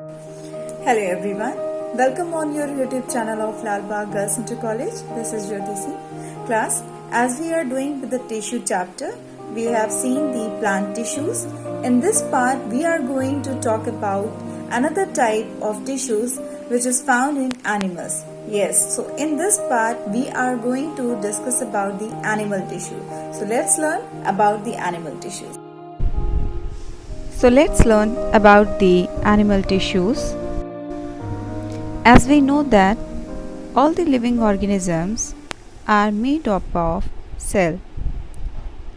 Hello everyone, welcome on your YouTube channel of Lalbagh Girls Inter College. This is Jyoti C. Class, as we are doing with the tissue chapter, we have seen the plant tissues. In this part, we are going to talk about another type of tissues which is found in animals. Yes, so in this part, we are going to discuss about the animal tissue. So let's learn about the animal tissues. So let's learn about the animal tissues. As we know that all the living organisms are made up of cell,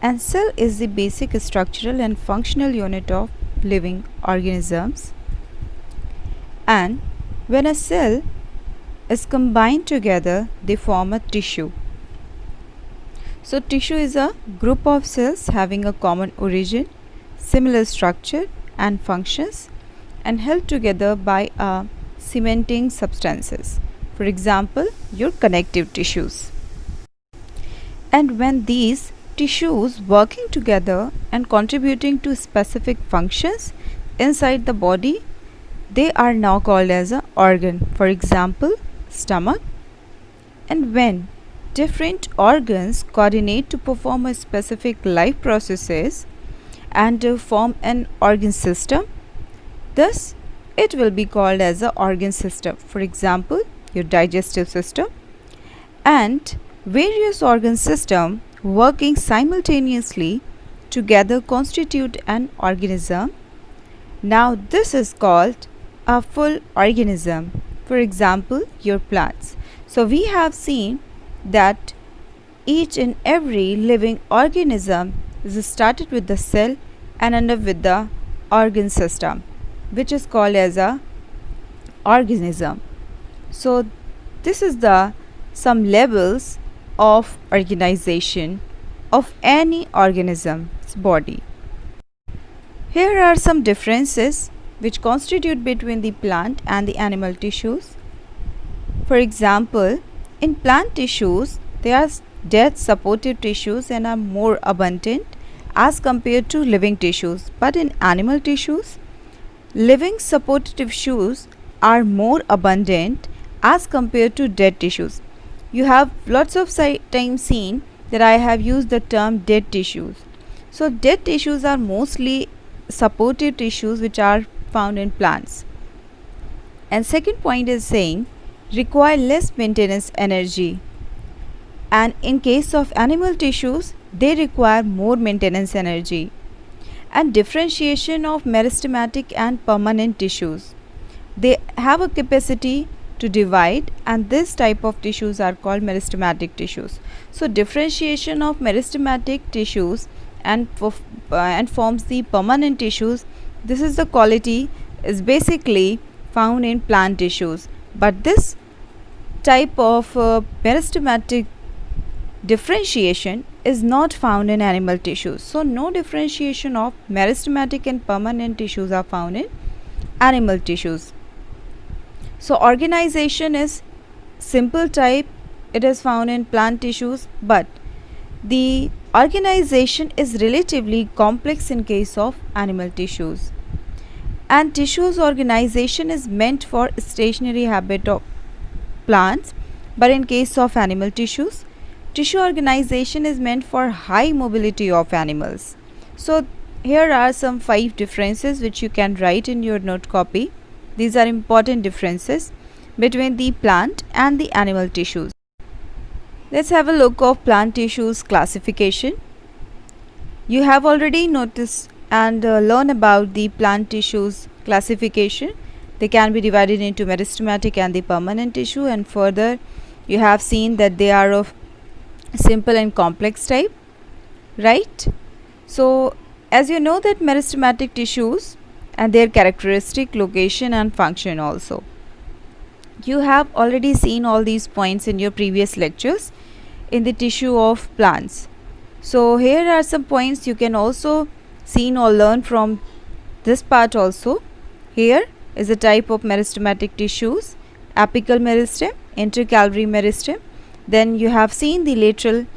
and cell is the basic structural and functional unit of living organisms. And when a cell is combined together, they form a tissue. So tissue is a group of cells having a common origin, similar structure and functions, and held together by a cementing substances. For example, your connective tissues. And when these tissues working together and contributing to specific functions inside the body, they are now called as an organ. For example, stomach. And when different organs coordinate to perform a specific life processes and to form an organ system, thus it will be called as an organ system. For example, your digestive system. And various organ systems working simultaneously together constitute an organism. Now this is called a full organism. For example, your plants. So we have seen that each and every living organism is started with the cell and ended with the organ system, which is called as a organism. So this is the some levels of organization of any organism's body. Here are some differences which constitute between the plant and the animal tissues. For example, in plant tissues, they are dead supportive tissues and are more abundant as compared to living tissues. But in animal tissues, living supportive tissues are more abundant as compared to dead tissues. You have lots of times seen that I have used the term dead tissues. So dead tissues are mostly supportive tissues which are found in plants. And second point is saying require less maintenance energy. And in case of animal tissues, they require more maintenance energy. And differentiation of meristematic and permanent tissues. They have a capacity to divide, and this type of tissues are called meristematic tissues. So differentiation of meristematic tissues and forms the permanent tissues. This is the quality is basically found in plant tissues, but this type of meristematic differentiation is not found in animal tissues. So no differentiation of meristematic and permanent tissues are found in animal tissues. So organization is simple type, it is found in plant tissues, but the organization is relatively complex in case of animal tissues. And tissues organization is meant for stationary habit of plants, but in case of animal tissues, tissue organization is meant for high mobility of animals. So here are some 5 differences which you can write in your note copy. These are important differences between the plant and the animal tissues. Let's have a look of plant tissues classification. You have already noticed and learn about the plant tissues classification. They can be divided into meristematic and the permanent tissue, and further you have seen that they are of simple and complex type, right? So as you know that meristematic tissues and their characteristic, location and function also. You have already seen all these points in your previous lectures in the tissue of plants. So here are some points you can also see or learn from this part also. Here is a type of meristematic tissues, apical meristem, intercalary meristem. Then you have seen the lateral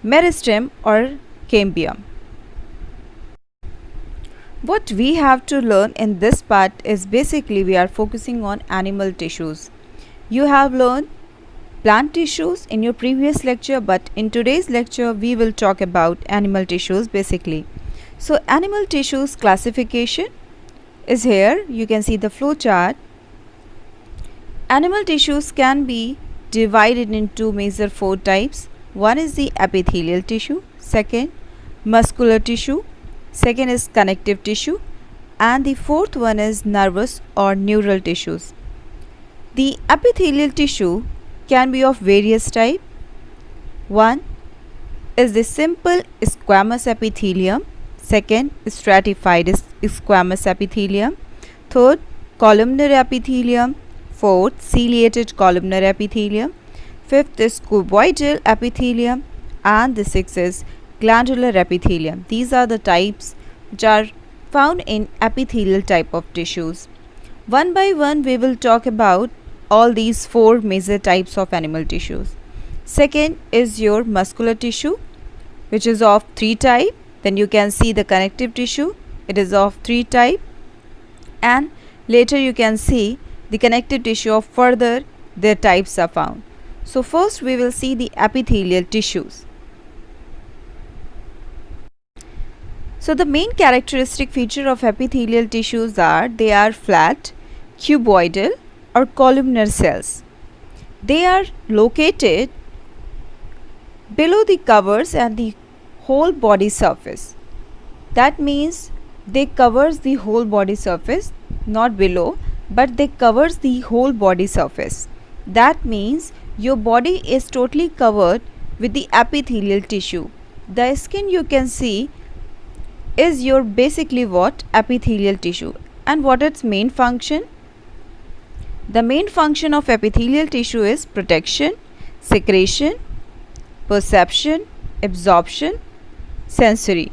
meristem or cambium. What we have to learn in this part is basically we are focusing on animal tissues. You have learned plant tissues in your previous lecture, but in today's lecture we will talk about animal tissues basically. So animal tissues classification is here. You can see the flow chart. Animal tissues can be divided into major four types. One is the epithelial tissue, second muscular tissue, second is connective tissue, and the fourth one is nervous or neural tissues. The epithelial tissue can be of various types. One is the simple squamous epithelium, second stratified squamous epithelium, third columnar epithelium, fourth ciliated columnar epithelium, fifth is cuboidal epithelium, and the sixth is glandular epithelium. These are the types which are found in epithelial type of tissues. One by one we will talk about all these four major types of animal tissues. Second is your muscular tissue, which is of three types. Then you can see the connective tissue, it is of three types, and later you can see the connective tissue of further their types are found. So first we will see the epithelial tissues. So the main characteristic feature of epithelial tissues are they are flat, cuboidal or columnar cells. They are located below the covers and the whole body surface. That means they covers the whole body surface, not below, but they covers the whole body surface. That means your body is totally covered with the epithelial tissue. The skin you can see is your basically what? Epithelial tissue. And what its main function? The main function of epithelial tissue is protection, secretion, perception, absorption, sensory.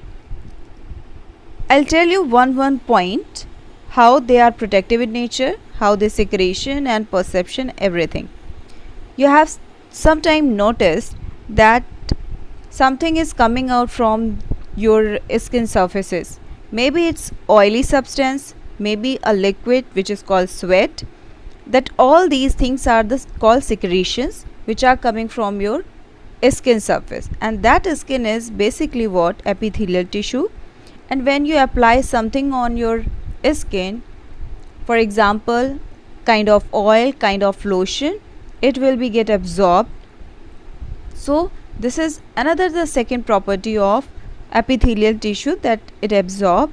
I'll tell you one point how they are protective in nature, how they secretion and perception, everything. You have sometime noticed that something is coming out from your skin surfaces. Maybe it's oily substance, maybe a liquid which is called sweat. That all these things are called secretions which are coming from your skin surface, and that skin is basically what? Epithelial tissue. And when you apply something on your skin, for example kind of oil, kind of lotion, it will be get absorbed. So this is the second property of epithelial tissue, that it absorb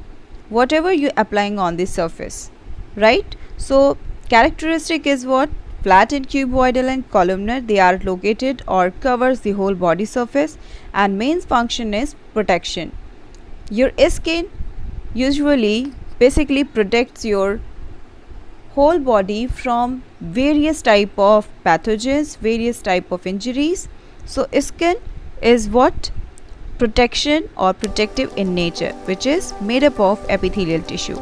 whatever you applying on the surface, right? So characteristic is what? Flat and cuboidal and columnar. They are located or covers the whole body surface, and main function is protection. Your skin usually basically protects your whole body from various type of pathogens, various type of injuries. So skin is what? Protection or protective in nature, which is made up of epithelial tissue.